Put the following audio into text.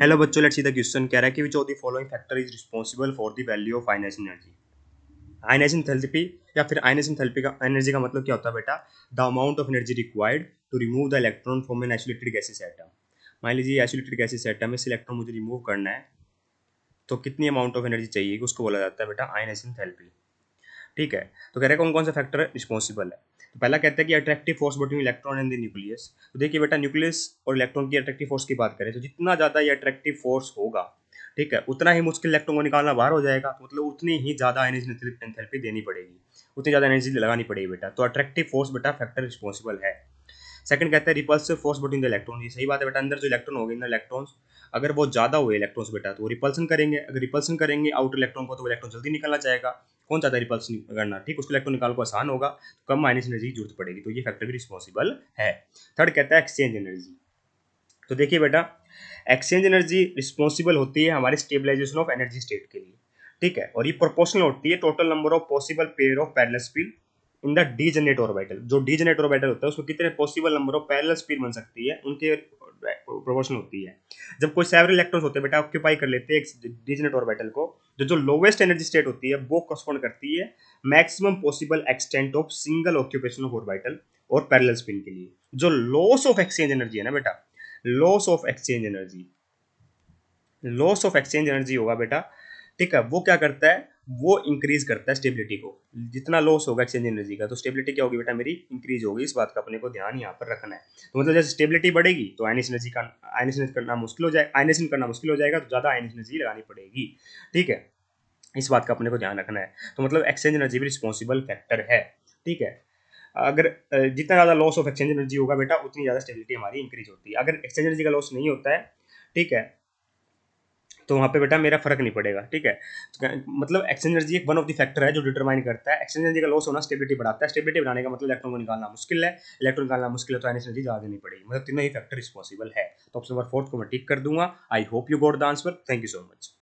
Hello बच्चों, let's see the question. कह रहा है कि which of the following factor is responsible for the value of ionisation energy. Ionisation enthalpy या फिर आयनाइजेशन एंथैल्पी का एनर्जी का मतलब क्या होता है बेटा? The amount of energy required to remove the electron from an isolated gases atom. मान लीजिए आइसोलेटेड गैसेस एटम में से इलेक्ट्रॉन मुझे रिमूव करना है, तो कितनी अमाउंट ऑफ एनर्जी चाहिए, उसको बोला जाता है बेटा आयनाइजेशन एंथैल्पी। ठीक है, तो कह रहे हैं कौन कौन सा फैक्टर रिस्पॉन्सिबल है। तो पहला कहता है कि attractive force between electron and the nucleus. तो देखिए बेटा, न्यूक्लियस और इलेक्ट्रॉन की अट्रैक्टिव फोर्स की बात करें तो जितना ज़्यादा ये अट्रैक्टिव फोर्स होगा, ठीक है, उतना ही मुश्किल इलेक्ट्रॉन को निकालना बाहर हो जाएगा। तो मतलब उतनी ही ज़्यादा एनर्जी एंथैल्पी देनी पड़ेगी, उतनी ज़्यादा एनर्जी लगानी पड़ेगी बेटा। तो अट्रैक्टिव फोर्स बेटा फैक्टर रिस्पॉन्सिबल है। सेकंड कहता है repulsive force between the electron. ये सही बात है बेटा, अंदर जो इलेक्ट्रॉन होंगे ना, इलेक्ट्रॉन्स अगर वो ज्यादा हुए इलेक्ट्रॉन्स बेटा तो वो रिपल्सन करेंगे। अगर रिपल्सन करेंगे आउटर इलेक्ट्रॉन को तो वो इलेक्ट्रॉन जल्दी निकलना चाहेगा। कौन चाहता है रिपल्सन करना? ठीक, उसको इलेक्ट्रॉन निकालने को आसान होगा, तो कम माइनस एनर्जी की जरूरत पड़ेगी, तो ये फैक्टर भी रिस्पॉन्सिबल है। थर्ड कहता है एक्सचेंज एनर्जी। तो देखिए बेटा, एक्सचेंज एनर्जी रिस्पॉन्सिबल होती है हमारे स्टेबलाइजेशन ऑफ एनर्जी स्टेट के लिए। ठीक है, और ये प्रोपोर्शनल होती है total number of possible pair of parallel spin in the degenerate orbital. जो डीजेनरेट ऑर्बिटल होता है उसमें कितने possible number of parallel spin बन सकती है, उनके प्रोपोर्शनल होती है। जब कोई सेवरल इलेक्ट्रॉन्स होते हैं बेटा ऑक्यूपाई कर लेते हैं एक डीजेनरेट ऑर्बिटल को, जो लोवेस्ट एनर्जी स्टेट होती है वो कॉरस्पॉन्ड करती है maximum possible extent of single occupation of orbital और पैरेलल स्पिन के लिए। जो लॉस ऑफ एक्सचेंज एनर्जी है ना बेटा, loss of exchange energy, loss of exchange energy होगा बेटा, ठीक है, वो क्या करता है, वो इंक्रीज करता है स्टेबिलिटी को। जितना लॉस होगा एक्सचेंज एनर्जी का तो स्टेबिलिटी क्या होगी बेटा मेरी, इंक्रीज होगी। इस बात का अपने को ध्यान यहाँ पर रखना है। तो मतलब जैसे स्टेबिलिटी बढ़ेगी तो आयनिस एनर्जी का आयनिस करना मुश्किल हो जाएगा, आयनिसन करना मुश्किल हो जाएगा, तो ज्यादा आयनिस एनर्जी लगानी पड़ेगी। ठीक है, इस बात का अपने को ध्यान रखना है। तो मतलब एक्सचेंज एनर्जी भी रिस्पॉन्सिबल फैक्टर है। ठीक है, अगर जितना ज़्यादा लॉस ऑफ एक्सचेंज एनर्जी होगा बेटा उतनी ज़्यादा स्टेबिलिटी हमारी इंक्रीज होती है। अगर एक्सचेंज एनर्जी का लॉस नहीं होता है, ठीक है, तो वहाँ पे बेटा मेरा फर्क नहीं पड़ेगा। ठीक है, तो मतलब एक्सचेंज एनर्जी एक वन ऑफ द फैक्टर है जो डिटरमाइन करता है। एक्सचेंज एनर्जी का लॉस होना स्टेबिलिटी बढ़ाता है, स्टेबिलिटी बढ़ाने का मतलब इलेक्ट्रॉन को निकालना मुश्किल है, इलेक्ट्रॉन निकालना मुश्किल है तो एनर्जी ज़्यादा देनी पड़ेगी। मतलब तीनों ही फैक्टर रिस्पॉन्सिबल है। तो ऑप्शन नंबर 4 को मैं टिक कर दूंगा। I hope you got the answer. Thank you so much.